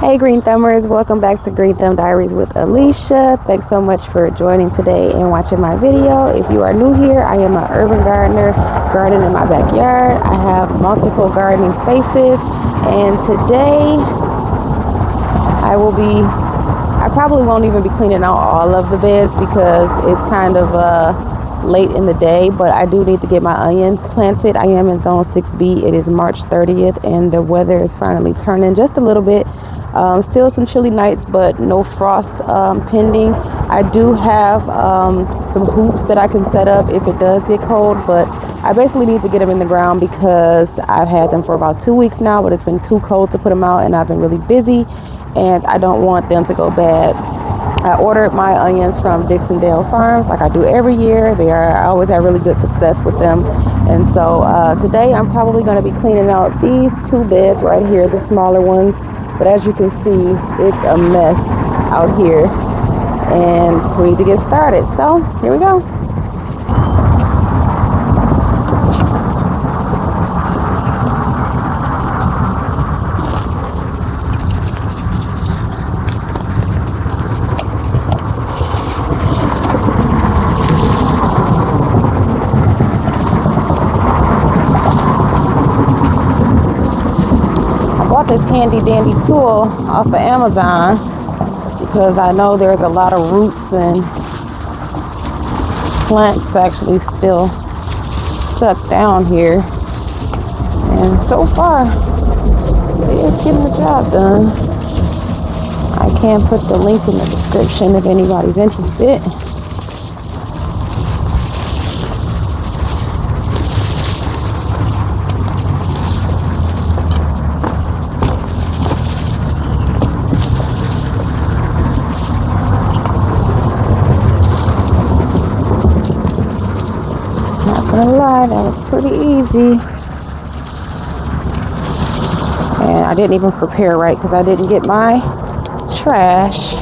Hey Green Thumbers, welcome back to Green Thumb Diaries with Alicia. Thanks so much for joining today and watching my video. If you are new here, I am an urban gardener, gardening in my backyard. I have multiple gardening spaces, and today I probably won't even be cleaning out all of the beds because it's kind of late in the day, but I do need to get my onions planted. I am in zone 6B. It is March 30th and the weather is finally turning just a little bit. Still some chilly nights, but no frost pending. I do have some hoops that I can set up if it does get cold, but I basically need to get them in the ground because I've had them for about 2 weeks now, but it's been too cold to put them out and I've been really busy and I don't want them to go bad. I ordered my onions from Dixondale Farms like I do every year. I always have really good success with them. And so today I'm probably going to be cleaning out these two beds right here, the smaller ones. But as you can see, it's a mess out here and we need to get started. So here we go. This handy dandy tool off of Amazon because I know there's a lot of roots and plants actually still stuck down here, and so far it is getting the job done. I can put the link in the description if anybody's interested. Not gonna lie, that was pretty easy. And I didn't even prepare right because I didn't get my trash.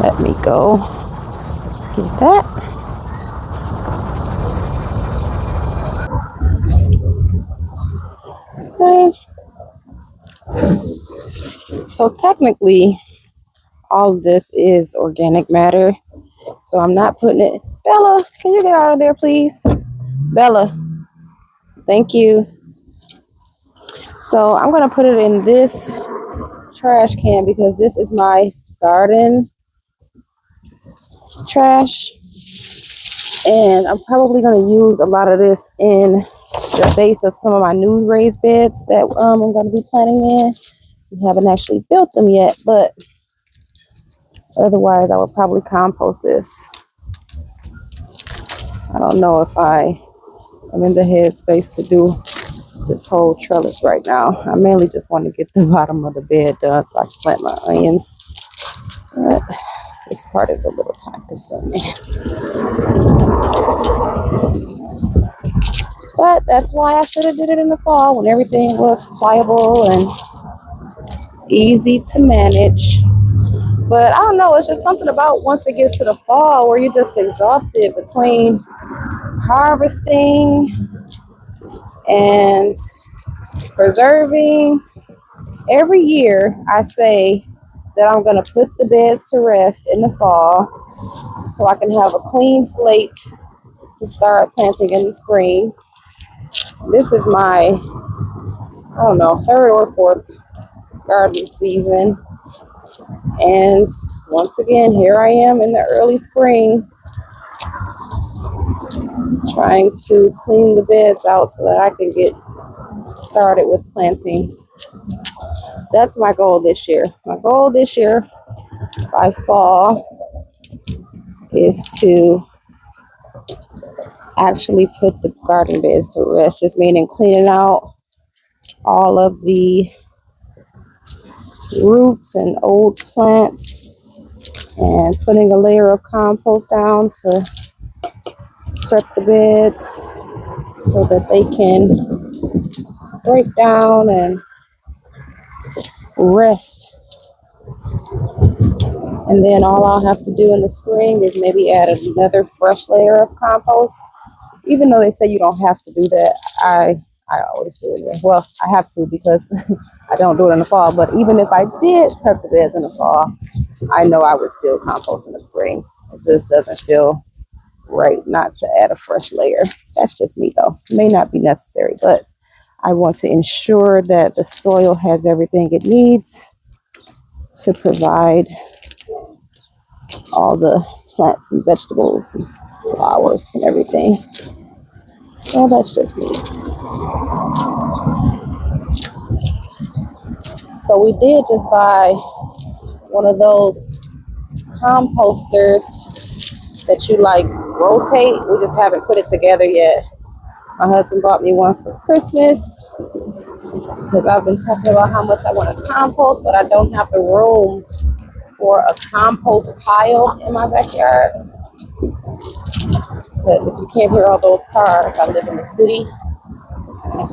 Let me go get that. Okay. So technically, all of this is organic matter. So I'm not putting it. Bella, can you get out of there, please? Bella, thank you. So I'm gonna put it in this trash can because this is my garden trash, and I'm probably gonna use a lot of this in the base of some of my new raised beds that I'm gonna be planting in. We haven't actually built them yet, but otherwise I would probably compost this. I don't know if I'm in the headspace to do this whole trellis right now. I mainly just want to get the bottom of the bed done so I can plant my onions. But this part is a little time consuming. But that's why I should have did it in the fall when everything was pliable and easy to manage. But I don't know, it's just something about once it gets to the fall where you're just exhausted between harvesting and preserving. Every year I say that I'm going to put the beds to rest in the fall so I can have a clean slate to start planting in the spring. This is my, I don't know, third or fourth garden season. And once again, here I am in the early spring trying to clean the beds out so that I can get started with planting. That's my goal this year. My goal this year by fall is to actually put the garden beds to rest, just meaning cleaning out all of the roots and old plants and putting a layer of compost down to prep the beds so that they can break down and rest. And then all I'll have to do in the spring is maybe add another fresh layer of compost. Even though they say you don't have to do that, I always do it. Well, I have to because I don't do it in the fall, but even if I did prep the beds in the fall, I know I would still compost in the spring. It just doesn't feel right not to add a fresh layer. That's just me though. It may not be necessary, but I want to ensure that the soil has everything it needs to provide all the plants and vegetables and flowers and everything. So that's just me. So we did just buy one of those composters that you like rotate. We just haven't put it together yet. My husband bought me one for Christmas because I've been talking about how much I want to compost, but I don't have the room for a compost pile in my backyard. Because if you can't hear all those cars, I live in the city. I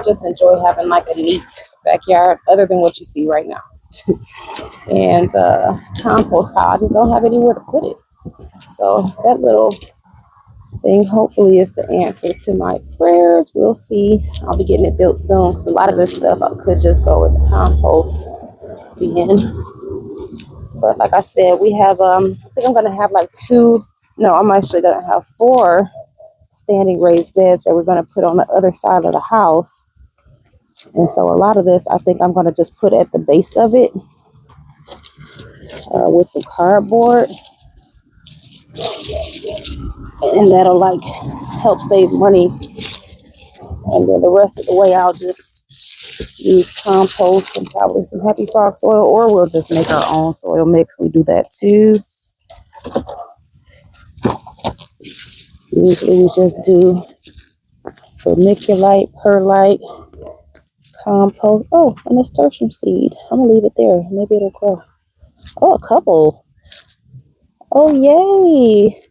just enjoy having like a neat backyard other than what you see right now. And compost pile, I just don't have anywhere to put it. So that little thing hopefully is the answer to my prayers. We'll see. I'll be getting it built soon. A lot of this stuff I could just go with the compost bin. But like I said, we have I think I'm gonna have like I'm actually gonna have 4 standing raised beds that we're gonna put on the other side of the house. And so a lot of this I think I'm gonna just put at the base of it with some cardboard. And that'll like help save money. And then the rest of the way I'll just use compost and probably some Happy Frog soil, or we'll just make our own soil mix. We do that too. Usually we just do vermiculite, perlite, compost. Oh, a nasturtium seed. I'm gonna leave it there. Maybe it'll grow. Oh, a couple. Oh, yay.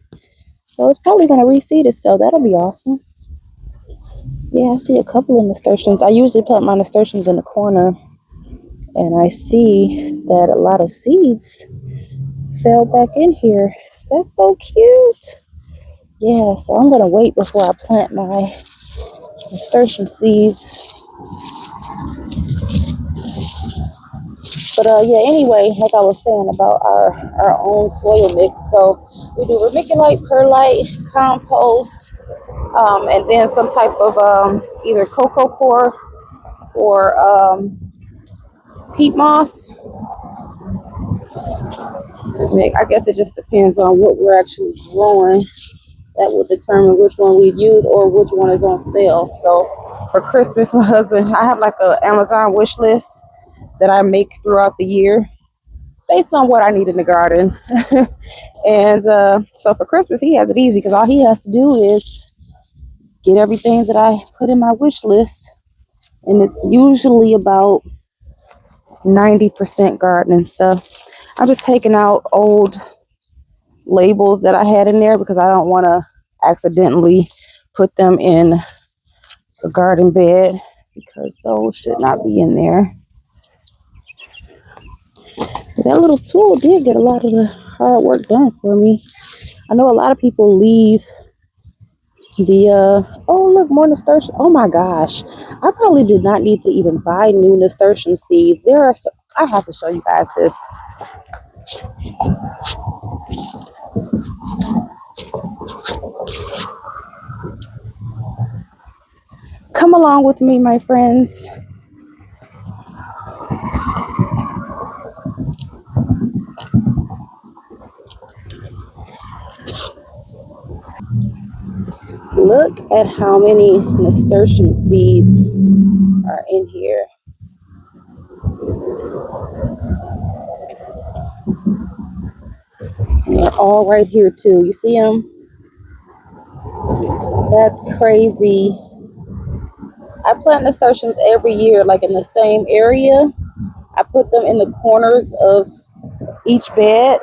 So it's probably gonna reseed itself. That'll be awesome. Yeah, I see a couple of nasturtiums. I usually plant my nasturtiums in the corner, and I see that a lot of seeds fell back in here. That's so cute. Yeah, so I'm gonna wait before I plant my nasturtium seeds. But yeah, anyway, like I was saying about our own soil mix. So we do vermiculite, perlite, compost, and then some type of either cocoa coir or peat moss. I guess it just depends on what we're actually growing. That will determine which one we use or which one is on sale. So for Christmas, my husband, I have like an Amazon wish list that I make throughout the year based on what I need in the garden. And so for Christmas, he has it easy because all he has to do is get everything that I put in my wish list. And it's usually about 90% gardening stuff. I'm just taking out old labels that I had in there because I don't want to accidentally put them in the garden bed because those should not be in there. But that little tool did get a lot of the hard work done for me. I know a lot of people leave the oh look, more nasturtium. Oh my gosh, I probably did not need to even buy new nasturtium seeds. I have to show you guys this. Come along with me, my friends. Look at how many nasturtium seeds are in here. And they're all right here too. You see them? That's crazy. I plant nasturtiums every year, like in the same area. I put them in the corners of each bed.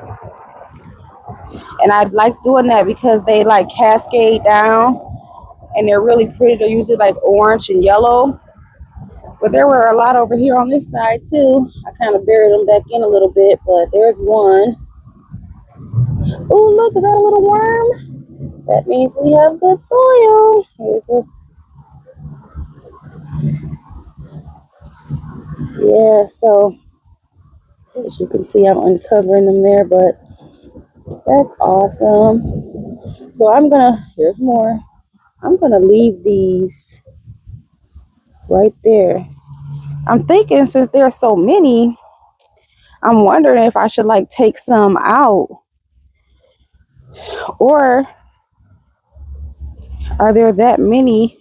And I like doing that because they like cascade down and they're really pretty. They're usually like orange and yellow. But there were a lot over here on this side too. I kind of buried them back in a little bit, but there's one. Oh, look, is that a little worm? That means we have good soil. Yeah, so as you can see, I'm uncovering them there, but that's awesome. So here's more. I'm gonna leave these right there. I'm thinking since there are so many, I'm wondering if I should like take some out, or are there that many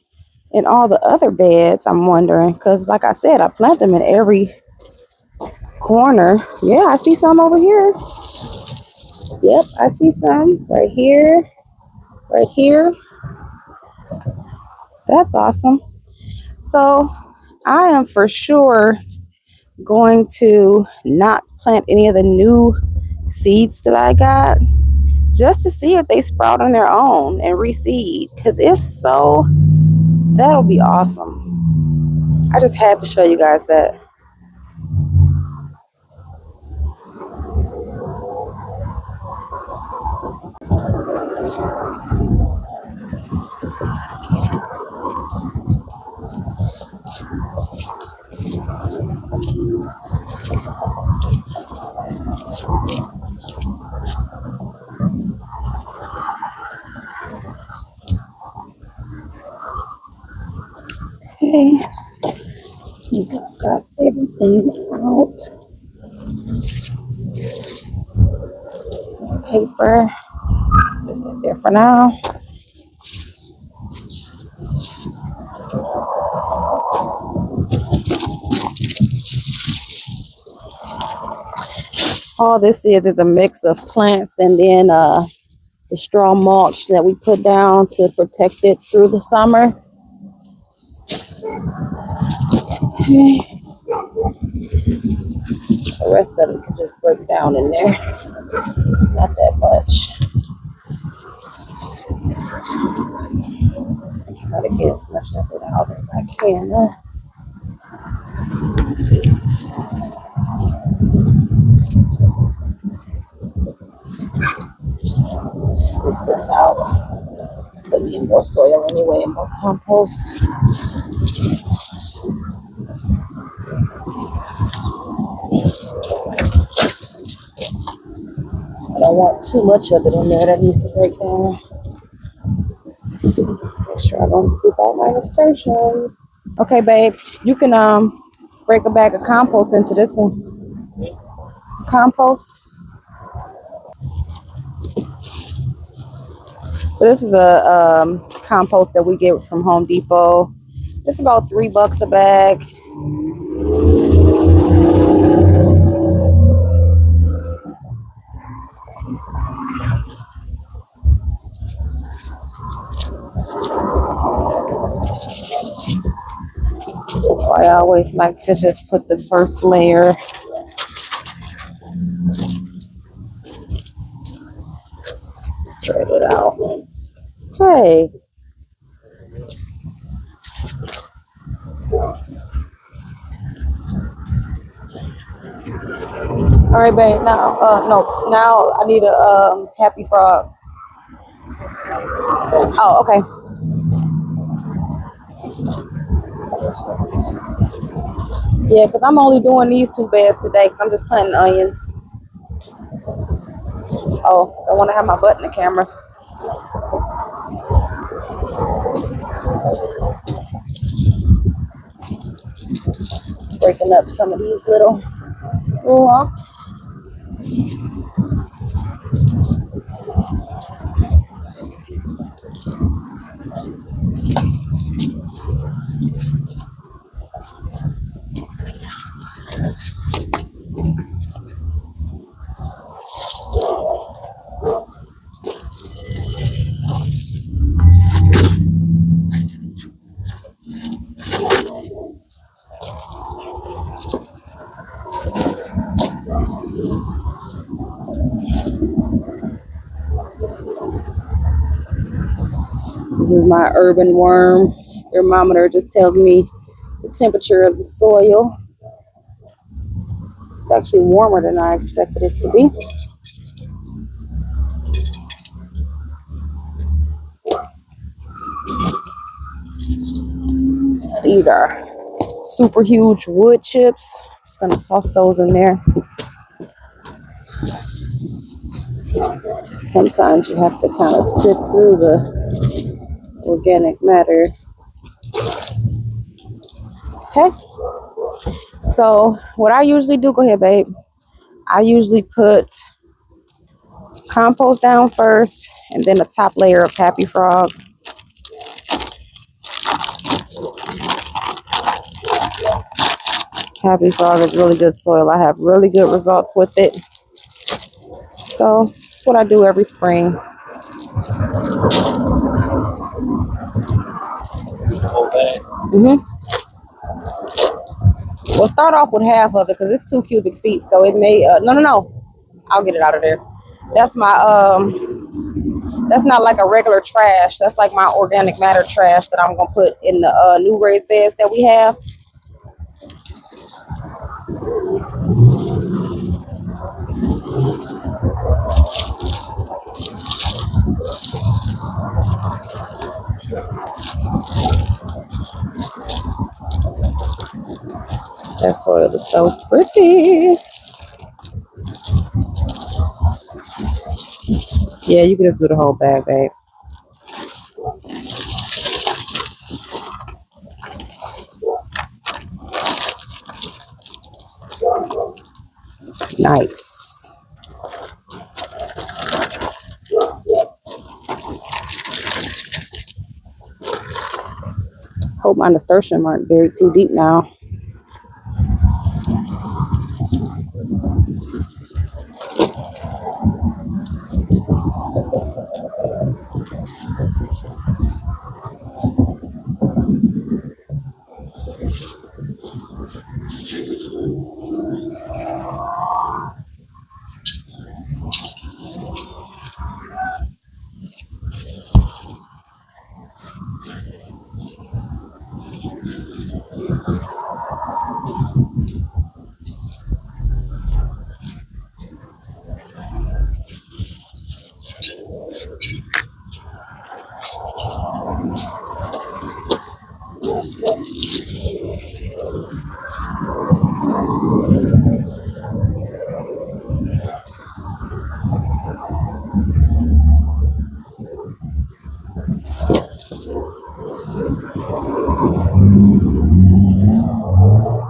in all the other beds? I'm wondering because, like I said, I plant them in every corner. Yeah, I see some over here. Yep, I see some right here, right here. That's awesome. So I am for sure going to not plant any of the new seeds that I got just to see if they sprout on their own and reseed. Because if so, that'll be awesome. I just had to show you guys that. Okay, I got everything out. Paper, set that there for now. All this is a mix of plants and then the straw mulch that we put down to protect it through the summer. Okay. The rest of it can just break down in there. It's not that much. Try to get as much of it out as I can. Just scoop this out. There'll be more soil anyway and more compost. I don't want too much of it in there. That needs to break down. Make sure I don't scoop out my nasturtium. Okay, babe, you can break a bag of compost into this one. Compost. So this is a compost that we get from Home Depot. It's about $3 a bag. So I always like to just put the first layer. Spread it out. Hey. All right, babe. Now, no. Now I need a happy frog. Oh, okay. Yeah, because I'm only doing these 2 beds today because I'm just planting onions. Oh, I want to have my butt in the camera. Just breaking up some of these little lumps. This is my urban worm thermometer. It just tells me the temperature of the soil. It's actually warmer than I expected it to be. These are super huge wood chips. Just gonna toss those in there. Sometimes you have to kind of sift through the organic matter. Okay. So what I usually do, go ahead, babe. I usually put compost down first and then a top layer of Happy Frog. Happy Frog is really good soil. I have really good results with it. So that's what I do every spring. Mm-hmm. We'll start off with half of it because it's 2 cubic feet. So it may, no. I'll get it out of there. That's my, that's not like a regular trash. That's like my organic matter trash that I'm going to put in the new raised beds that we have. That soil is so pretty. Yeah, you can just do the whole bag, babe. Nice. Hope my nasturtium aren't buried too deep now.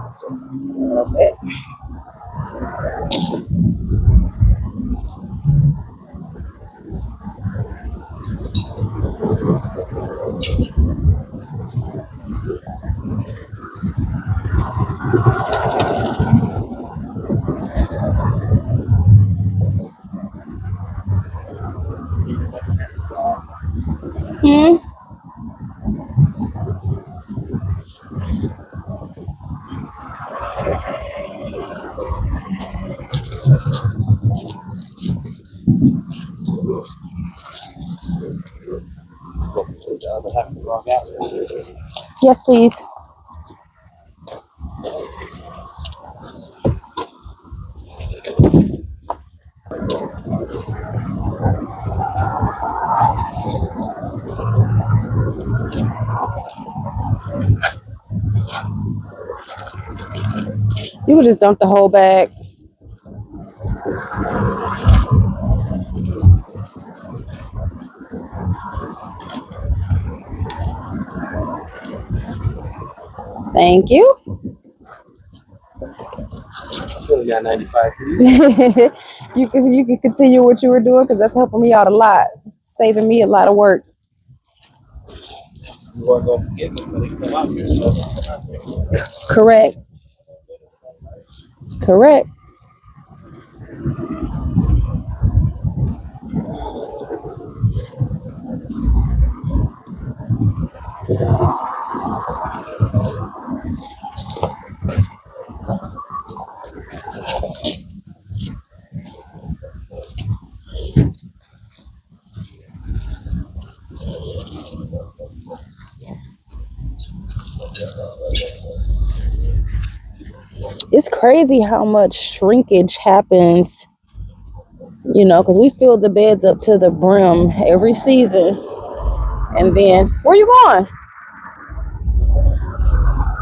It's just a little bit. Yes, please. You can just dump the whole bag. Thank you. Only got 95 You can continue what you were doing because that's helping me out a lot, saving me a lot of work. You weren't going to forget them when they come out here. So. Correct. Correct. It's crazy how much shrinkage happens, because we fill the beds up to the brim every season. And then, where you going?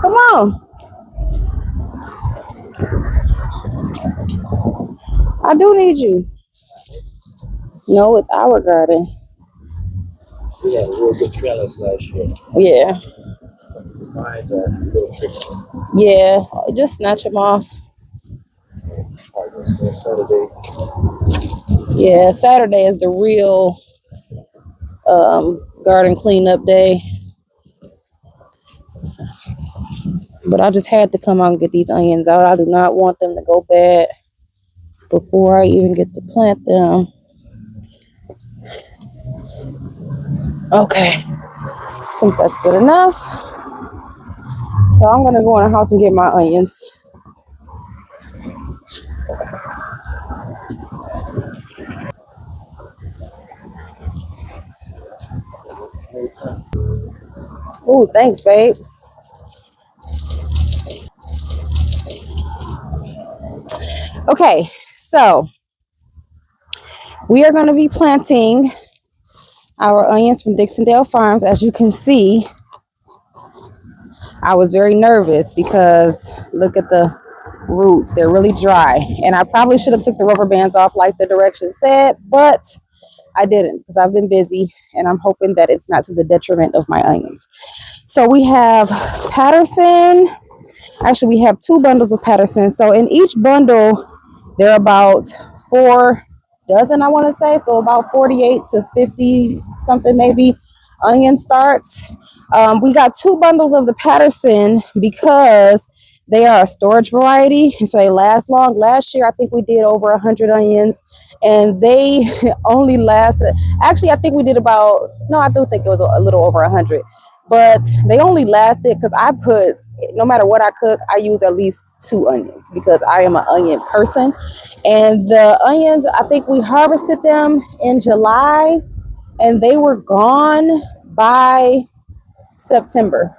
Come on. I do need you. No, it's our garden. We had a real good trellis last year. Yeah. Some of these vines are a little tricky. Yeah. Just snatch them off. Probably gonna spend Saturday. Yeah. Saturday is the real garden cleanup day. But I just had to come out and get these onions out. I do not want them to go bad before I even get to plant them. Okay. I think that's good enough. So I'm going to go in the house and get my onions. Ooh, thanks, babe. Okay, so we are going to be planting our onions from Dixondale Farms. As you can see, I was very nervous because look at the roots. They're really dry. And I probably should have took the rubber bands off like the directions said, but I didn't because I've been busy and I'm hoping that it's not to the detriment of my onions. So we have Patterson. Actually, we have 2 bundles of Patterson. So in each bundle, there are about 4 dozen, I want to say. So about 48 to 50 something maybe onion starts. We got 2 bundles of the Patterson because they are a storage variety, and so they last long. Last year, I think we did over 100 onions, and they only lasted. Actually, I think we did about. No, I do think it was a little over 100, but they only lasted because I put. No matter what I cook, I use at least 2 onions because I am an onion person. And the onions, I think we harvested them in July, and they were gone by September,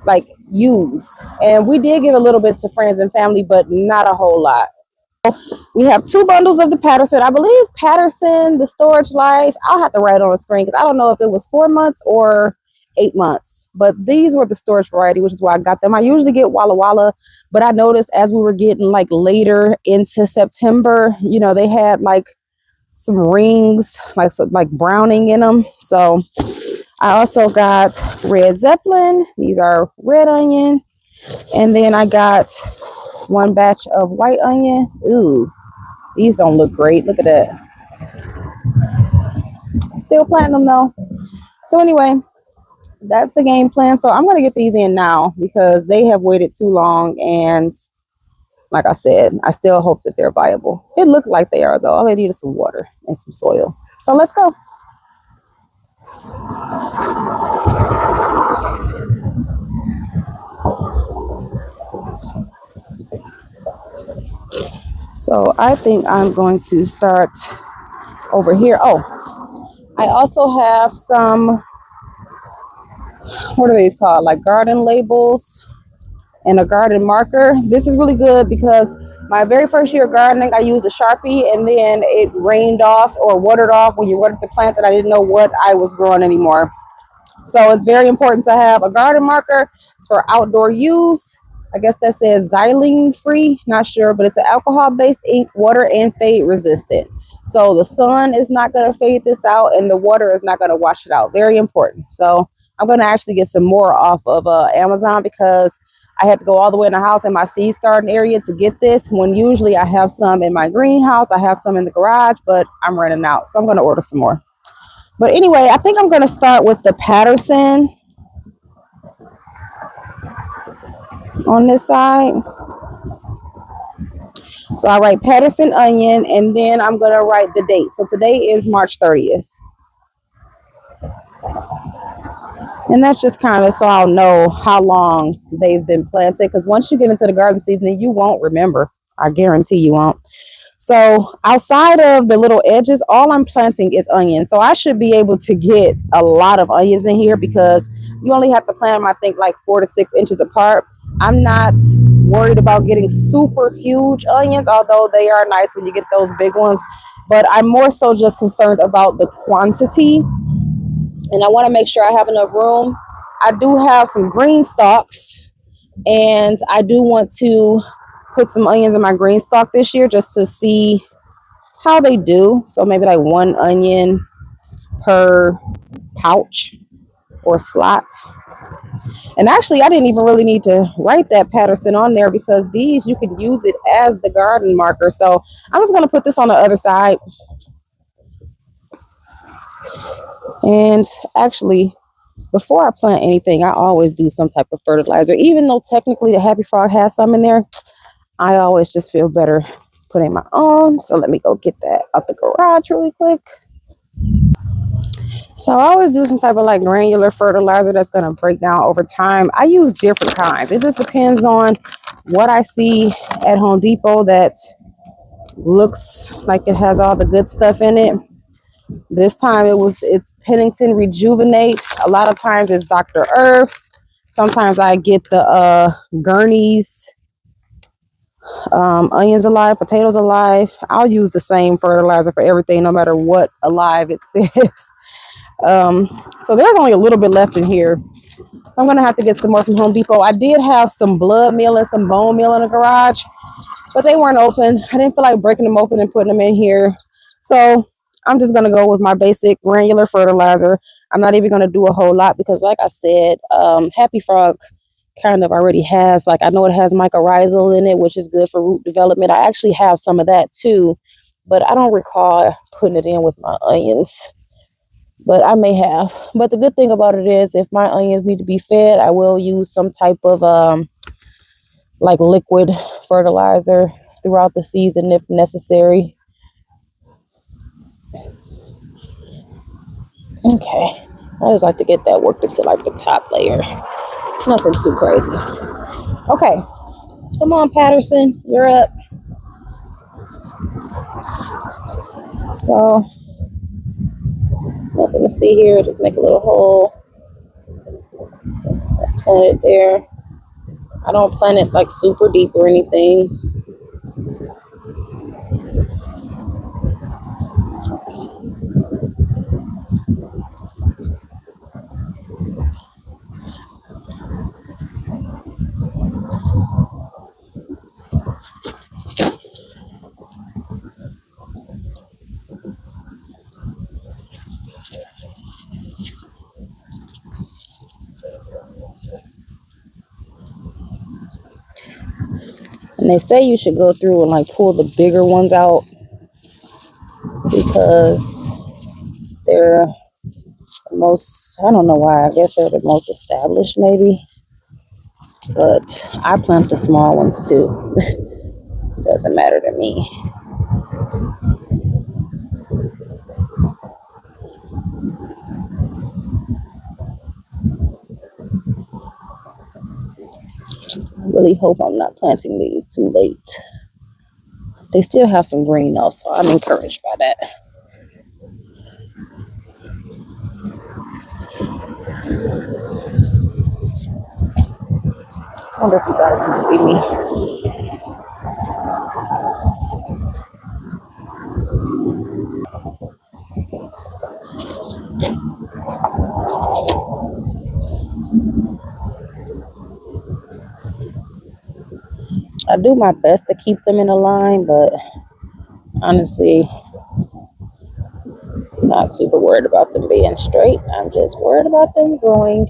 like used. And we did give a little bit to friends and family, but not a whole lot. We have 2 bundles of the Patterson. I believe Patterson, the storage life, I'll have to write on the screen because I don't know if it was 4 months or 8 months. But these were the storage variety, which is why I got them. I usually get Walla Walla, but I noticed as we were getting like later into September, you know, they had like some rings, like browning in them. So I also got Red Zeppelin. These are red onion. And then I got 1 batch of white onion. Ooh, these don't look great. Look at that. Still planting them though. So anyway, that's the game plan. So I'm going to get these in now because they have waited too long. And like I said, I still hope that they're viable. It looks like they are though. All they need is some water and some soil. So let's go. So I think I'm going to start over here. Oh, I also have some, what are these called? Like garden labels and a garden marker. This is really good because my very first year gardening, I used a Sharpie and then it rained off or watered off when you watered the plants and I didn't know what I was growing anymore. So it's very important to have a garden marker. It's for outdoor use. I guess that says xylene free, not sure, but it's an alcohol-based ink, water and fade resistant. So the sun is not going to fade this out and the water is not going to wash it out. Very important. So I'm going to actually get some more off of Amazon because I had to go all the way in the house in my seed starting area to get this, when usually I have some in my greenhouse. I have some in the garage, but I'm running out. So I'm going to order some more. But anyway, I think I'm going to start with the Patterson on this side. So I write Patterson onion, and then I'm going to write the date. So today is March 30th. And that's just kind of so I'll know how long they've been planted. Because once you get into the garden season, you won't remember. I guarantee you won't. So outside of the little edges, all I'm planting is onions. So I should be able to get a lot of onions in here because you only have to plant them, I think, like 4 to 6 inches apart. I'm not worried about getting super huge onions, although they are nice when you get those big ones. But I'm more so just concerned about the quantity. And I want to make sure I have enough room. I do have some green stalks, and I do want to put some onions in my green stock this year just to see how they do. So maybe like 1 onion per pouch or slot. And actually, I didn't even really need to write that Patterson on there because these, you can use it as the garden marker. So I'm just going to put this on the other side. And actually, before I plant anything, I always do some type of fertilizer. Even though technically the Happy Frog has some in there, I always just feel better putting my own. So let me go get that out the garage really quick. So I always do some type of like granular fertilizer that's going to break down over time. I use different kinds. It just depends on what I see at Home Depot that looks like it has all the good stuff in it. This time it's Pennington Rejuvenate. A lot of times it's Dr. Earth's. Sometimes I get the Gurney's Onions Alive, Potatoes Alive. I'll use the same fertilizer for everything, no matter what alive it says. So there's only a little bit left in here. So I'm gonna have to get some more from Home Depot. I did have some blood meal and some bone meal in the garage, but they weren't open. I didn't feel like breaking them open and putting them in here. So I'm just gonna go with my basic granular fertilizer. I'm not even gonna do a whole lot because like I said, Happy Frog kind of already has, like, I know it has mycorrhizal in it, which is good for root development. I actually have some of that too, but I don't recall putting it in with my onions. But I may have. But the good thing about it is if my onions need to be fed, I will use some type of like liquid fertilizer throughout the season if necessary. Okay. I just like to get that worked into like the top layer. Nothing too crazy. Okay. Come on, Patterson. You're up. So, nothing to see here. Just make a little hole. Plant it there. I don't plant it like super deep or anything. And they say you should go through and like pull the bigger ones out because they're the most, I don't know why, I guess they're the most established maybe. But I plant the small ones too. It doesn't matter to me. I really hope I'm not planting these too late. They still have some green though, so I'm encouraged by that. I wonder if you guys can see me. I do my best to keep them in a line, but honestly, I'm not super worried about them being straight. I'm just worried about them growing.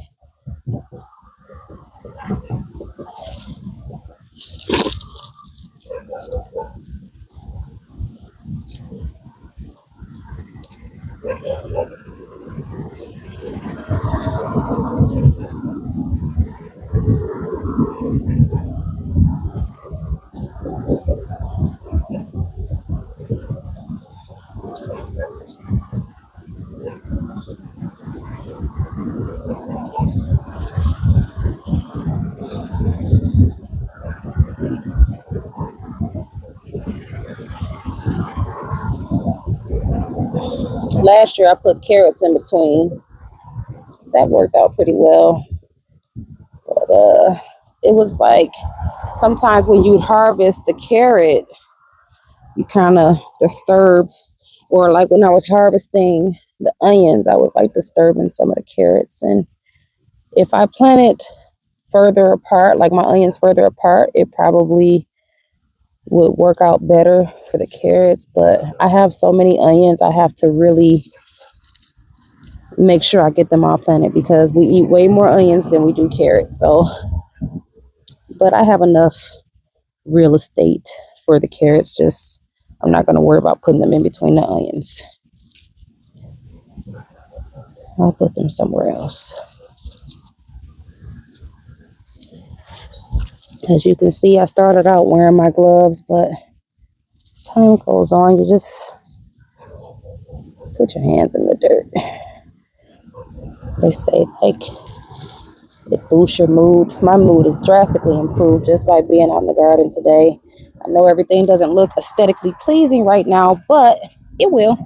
Last year I put carrots in between. That worked out pretty well. But it was like sometimes when you'd harvest the carrot, you kind of disturb, or like when I was harvesting the onions, I was like disturbing some of the carrots. And if I planted further apart, like my onions further apart, it probably would work out better for the carrots, but I have so many onions, I have to really make sure I get them all planted because we eat way more onions than we do carrots. So, but I have enough real estate for the carrots. Just I'm not going to worry about putting them in between the onions. I'll put them somewhere else. As you can see, I started out wearing my gloves, but as time goes on, you just put your hands in the dirt. They say, like, it boosts your mood. My mood is drastically improved just by being out in the garden today. I know everything doesn't look aesthetically pleasing right now, but it will.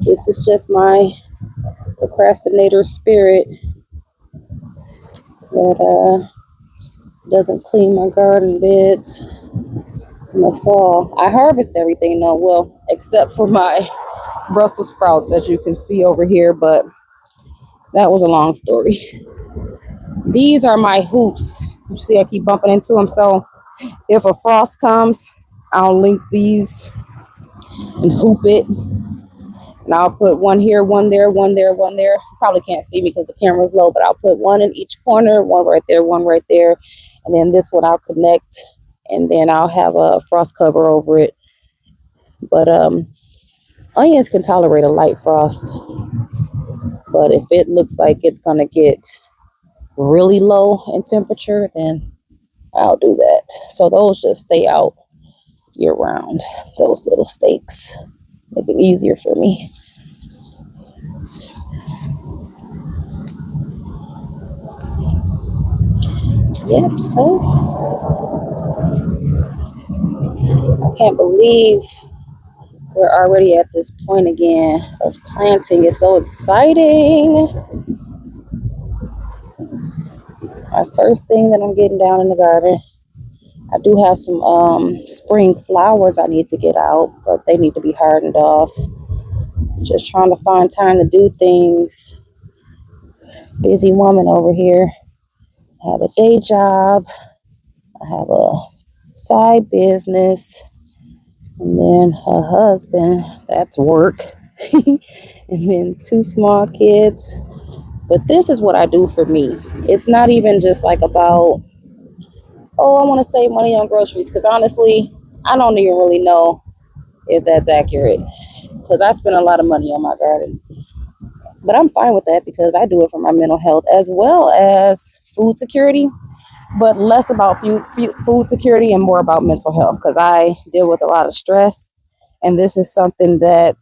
This is just my procrastinator spirit that doesn't clean my garden beds in the fall. I harvest everything though, well, except for my Brussels sprouts, as you can see over here, but that was a long story. These are my hoops. You see, I keep bumping into them. So if a frost comes, I'll link these and hoop it. And I'll put one here, one there, one there, one there. You probably can't see me because the camera's low, but I'll put one in each corner, one right there, one right there. And then this one I'll connect, and then I'll have a frost cover over it. But onions can tolerate a light frost. But if it looks like it's going to get really low in temperature, then I'll do that. So those just stay out year round. Those little stakes make it easier for me. Yep, so I can't believe we're already at this point again of planting. It's so exciting. My first thing that I'm getting down in the garden. I do have some spring flowers I need to get out, but they need to be hardened off. Just trying to find time to do things. Busy woman over here. I have a day job. I have a side business. And then her husband, that's work. And then 2 small kids. But this is what I do for me. It's not even just like about, oh, I want to save money on groceries. Because honestly, I don't even really know if that's accurate. Because I spend a lot of money on my garden. But I'm fine with that because I do it for my mental health as well as food security. But less about food security and more about mental health because I deal with a lot of stress. And this is something that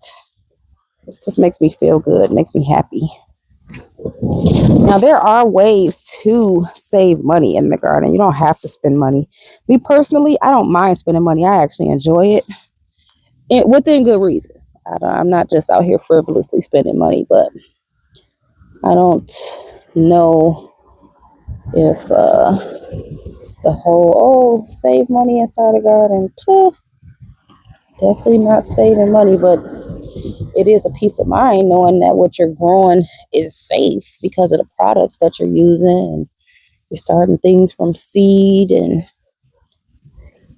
just makes me feel good, makes me happy. Now, there are ways to save money in the garden. You don't have to spend money. Me personally, I don't mind spending money. I actually enjoy it within good reason. I'm not just out here frivolously spending money, but I don't know if the whole, save money and start a garden, definitely not saving money, but it is a peace of mind knowing that what you're growing is safe because of the products that you're using, and you're starting things from seed and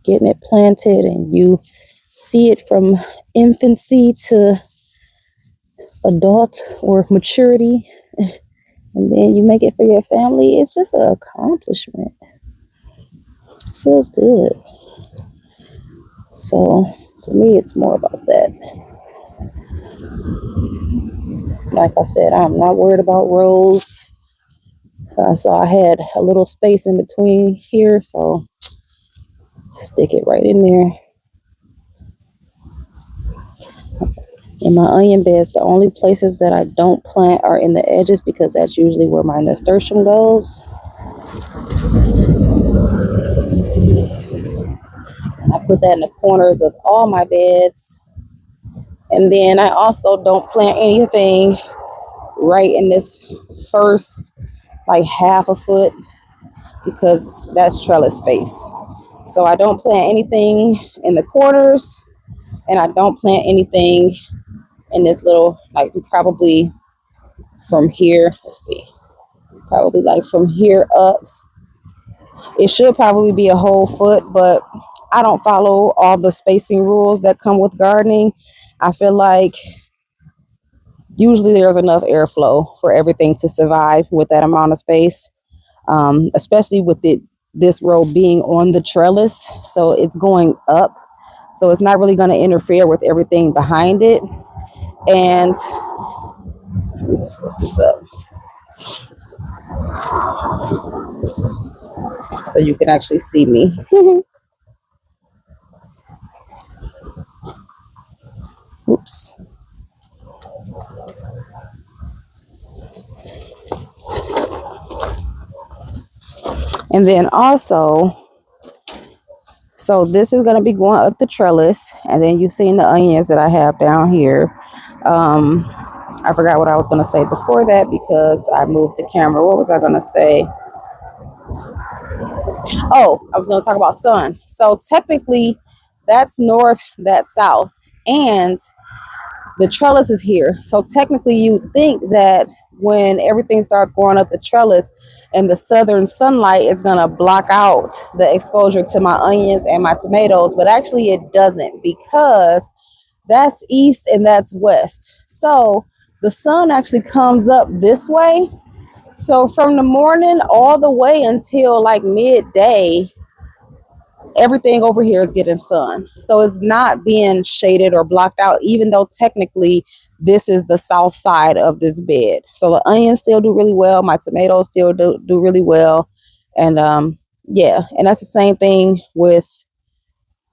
getting it planted, and you see it from infancy to adult or maturity, and then you make it for your family. It's just an accomplishment. It feels good. So for me, it's more about that. Like I said, I'm not worried about rows. So I had a little space in between here, so stick it right in there. In my onion beds, the only places that I don't plant are in the edges because that's usually where my nasturtium goes. I put that in the corners of all my beds. And then I also don't plant anything right in this first like half a foot because that's trellis space. So I don't plant anything in the corners, and I don't plant anything in this little, like probably from here, let's see, probably like from here up It should probably be a whole foot, but I don't follow all the spacing rules that come with gardening. I feel like usually there's enough airflow for everything to survive with that amount of space, especially with this row being on the trellis. So it's going up. So it's not really going to interfere with everything behind it. And let's look this up so you can actually see me. Oops. And then also, so this is going to be going up the trellis. And then you've seen the onions that I have down here. I forgot what I was going to say before that because I moved the camera. What was I going to say? Oh, I was going to talk about sun. So technically, that's north, that's south. And the trellis is here. So technically, you think that when everything starts going up the trellis and the southern sunlight is going to block out the exposure to my onions and my tomatoes, but actually it doesn't because that's east and that's west. So the sun actually comes up this way. So from the morning all the way until like midday, everything over here is getting sun. So it's not being shaded or blocked out, even though technically this is the south side of this bed. So the onions still do really well. My tomatoes still do really well. And yeah, and that's the same thing with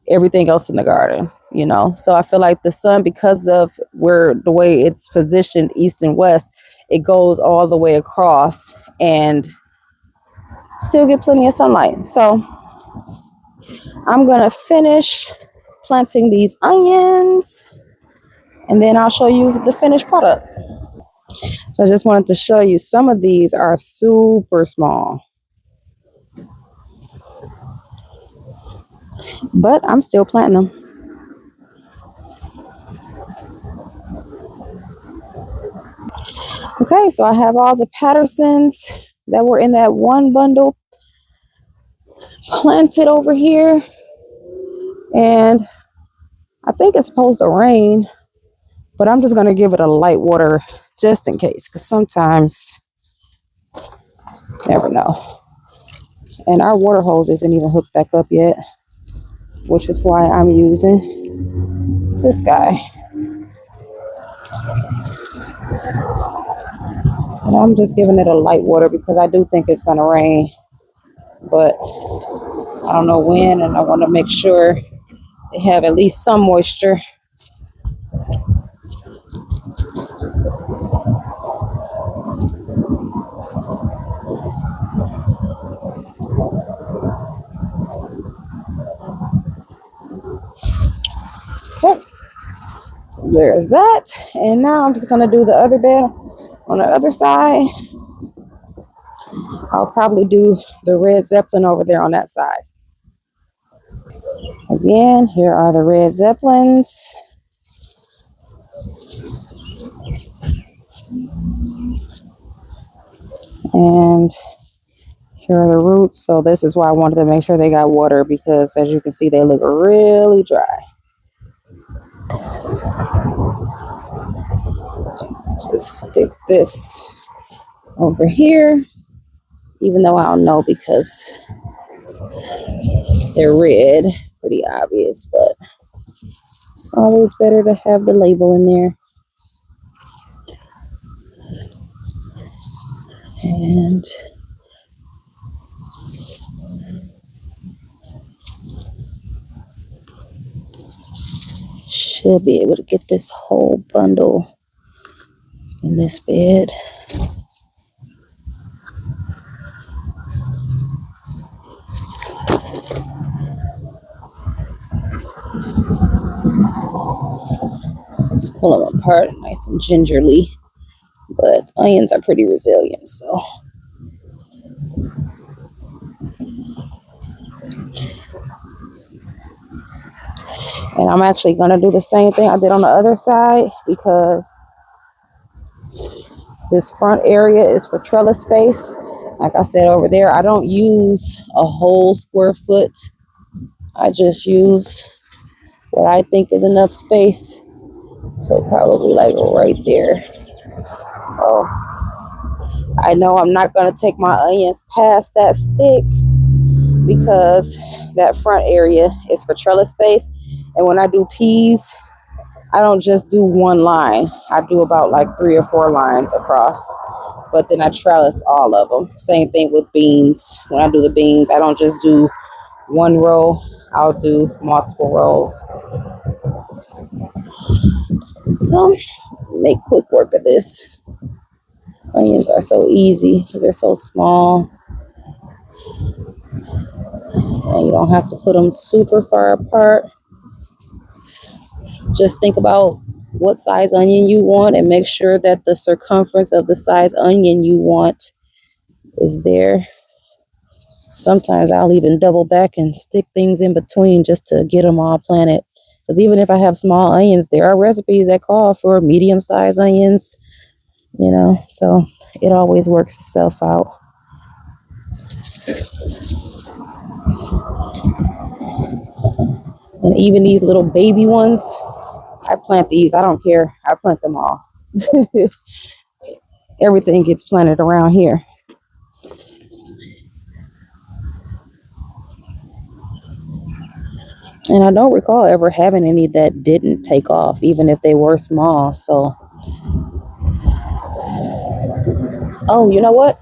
everything else in the garden, you know. So I feel like the sun, because of where the way it's positioned east and west, it goes all the way across and still get plenty of sunlight. So I'm gonna finish planting these onions and then I'll show you the finished product. So I just wanted to show you some of these are super small, but I'm still planting them. Okay, so I have all the Pattersons that were in that one bundle planted over here, and I think it's supposed to rain, but I'm just gonna give it a light water just in case, because sometimes never know. And our water hose isn't even hooked back up yet, which is why I'm using this guy. And I'm just giving it a light water because I do think it's gonna rain, but I don't know when, and I want to make sure they have at least some moisture. Okay, so there's that. And now I'm just gonna do the other bed on the other side. I'll probably do the red Zeppelin over there on that side. Again, here are the red Zeppelins. And here are the roots. So this is why I wanted to make sure they got water, because as you can see, they look really dry. Just stick this over here, even though I don't know because they're red, pretty obvious, but it's always better to have the label in there. And should be able to get this whole bundle in this bed. Let's pull them apart nice and gingerly, but onions are pretty resilient, so. And I'm actually gonna do the same thing I did on the other side, because this front area is for trellis space, Like I said over there, I don't use a whole square foot. I just use what I think is enough space. So probably like right there. So I know I'm not going to take my onions past that stick because that front area is for trellis space. And when I do peas, I don't just do one line. I do about like 3 or 4 lines across. But then I trellis all of them. Same thing with beans. When I do the beans, I don't just do one row. I'll do multiple rows. So make quick work of this. Onions are so easy because they're so small. And you don't have to put them super far apart. Just think about what size onion you want and make sure that the circumference of the size onion you want is there. Sometimes I'll even double back and stick things in between just to get them all planted. Because even if I have small onions, there are recipes that call for medium-sized onions, so it always works itself out. And even these little baby ones, I plant these. I don't care. I plant them all. Everything gets planted around here. And I don't recall ever having any that didn't take off, even if they were small. So, oh, you know what?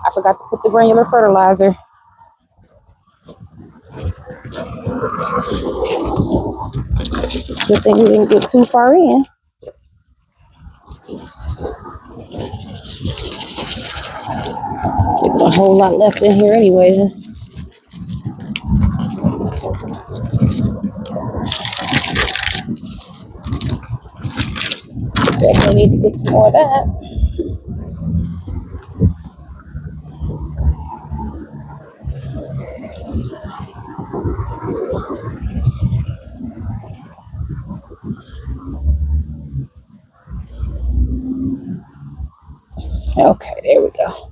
I forgot to put the granular fertilizer. Good thing we didn't get too far in. There's a whole lot left in here anyway. Definitely need to get some more of that. Okay, there we go.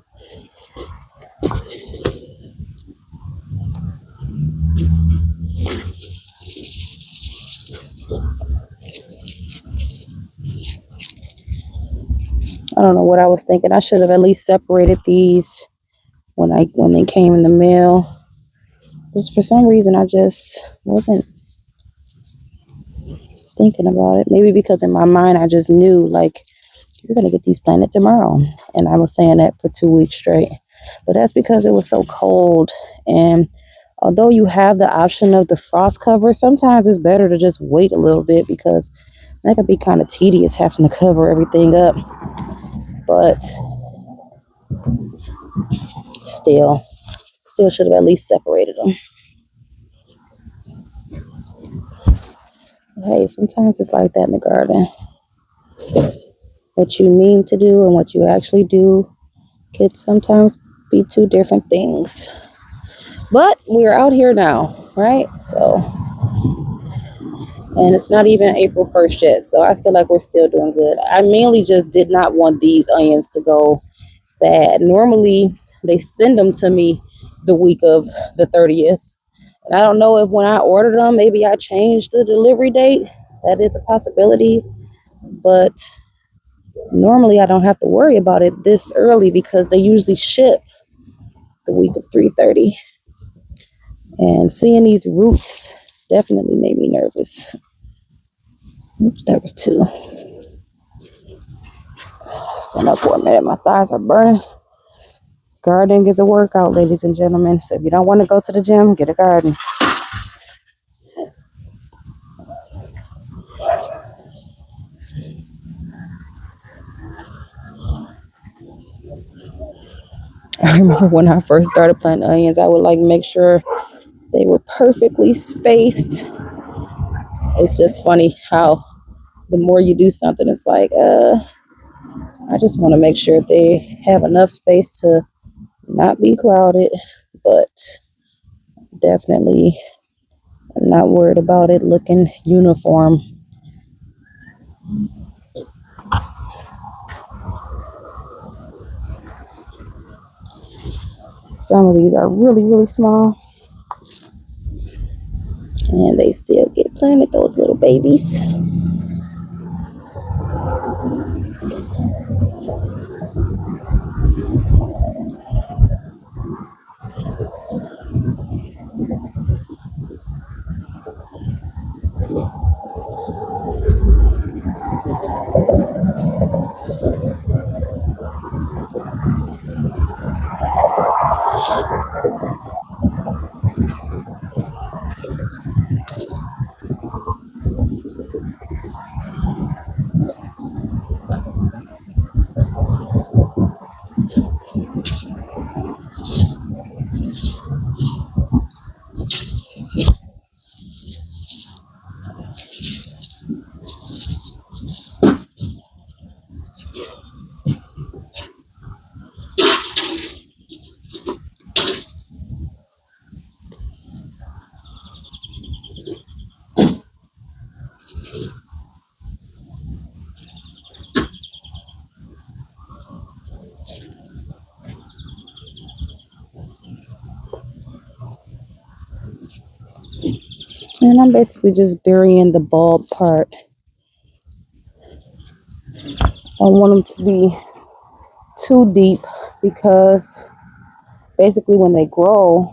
I don't know what I was thinking. I should have at least separated these when they came in the mail. Just for some reason, I just wasn't thinking about it. Maybe because in my mind, I just knew like you're gonna get these planted tomorrow, and I was saying that for 2 weeks straight. But that's because it was so cold. And although you have the option of the frost cover, sometimes it's better to just wait a little bit because that could be kind of tedious having to cover everything up. But still should have at least separated them. Hey, sometimes it's like that in the garden. What you mean to do and what you actually do could sometimes be 2 different things. But we're out here now, right? So, and it's not even April 1st yet, so I feel like we're still doing good. I mainly just did not want these onions to go bad. Normally, they send them to me the week of the 30th. And I don't know if when I ordered them, maybe I changed the delivery date. That is a possibility. But normally, I don't have to worry about it this early because they usually ship the week of 3/30. And seeing these roots definitely made me nervous. Oops, that was 2. Stand up for a minute. My thighs are burning. Gardening is a workout, ladies and gentlemen. So if you don't want to go to the gym, get a garden. I remember when I first started planting onions, I would like make sure they were perfectly spaced. It's just funny how the more you do something, it's like, I just want to make sure they have enough space to not be crowded, but definitely I'm not worried about it looking uniform. Some of these are really, really small. And they still get planted, those little babies. And I'm basically just burying the bulb part. I don't want them to be too deep because basically when they grow,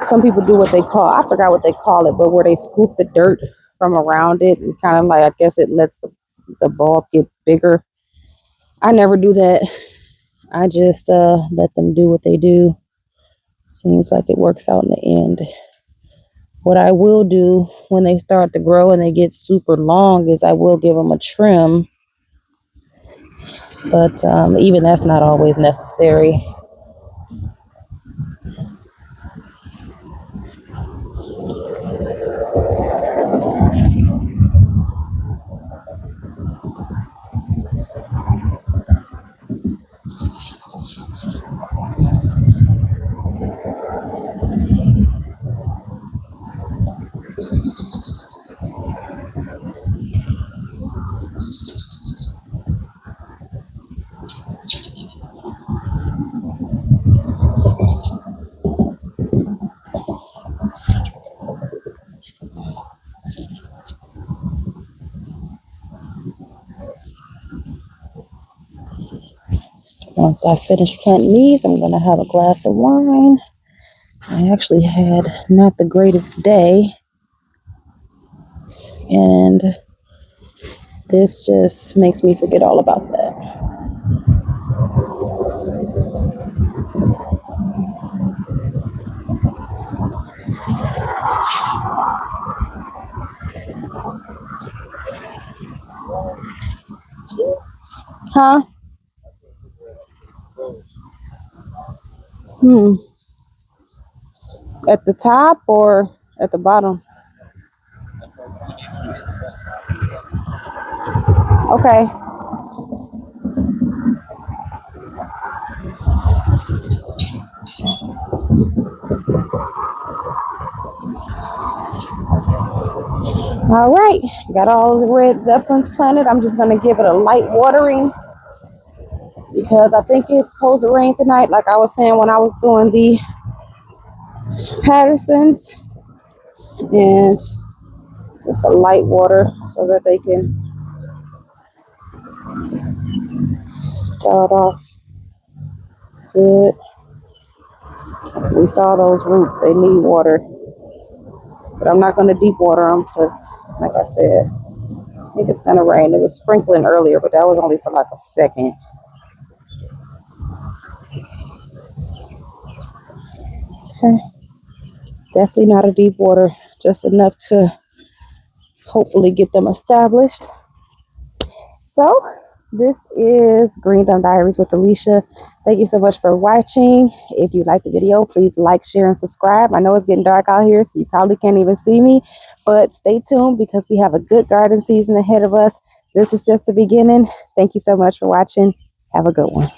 some people do what they call, I forgot what they call it, but where they scoop the dirt from around it and kind of like, I guess it lets the bulb get bigger. I never do that. I just let them do what they do. Seems like it works out in the end. What I will do when they start to grow and they get super long is I will give them a trim. But even that's not always necessary. Once I finish planting these, I'm going to have a glass of wine. I actually had not the greatest day. And this just makes me forget all about that. Huh? At the top or at the bottom? Okay. All right. Got all the red zeppelins planted. I'm just going to give it a light watering because I think it's supposed to rain tonight. Like I was saying when I was doing the Pattersons. And just a light water so that they can start off good. We saw those roots, they need water, but I'm not going to deep water them because, like I said, I think it's going to rain. It was sprinkling earlier, but that was only for like a second. Okay, definitely not a deep water, just enough to hopefully get them established. So this is Green Thumb Diaries with Alicia. Thank you so much for watching. If you like the video, please like, share, and subscribe. I know it's getting dark out here, so you probably can't even see me, but stay tuned because we have a good garden season ahead of us. This is just the beginning. Thank you so much for watching. Have a good one.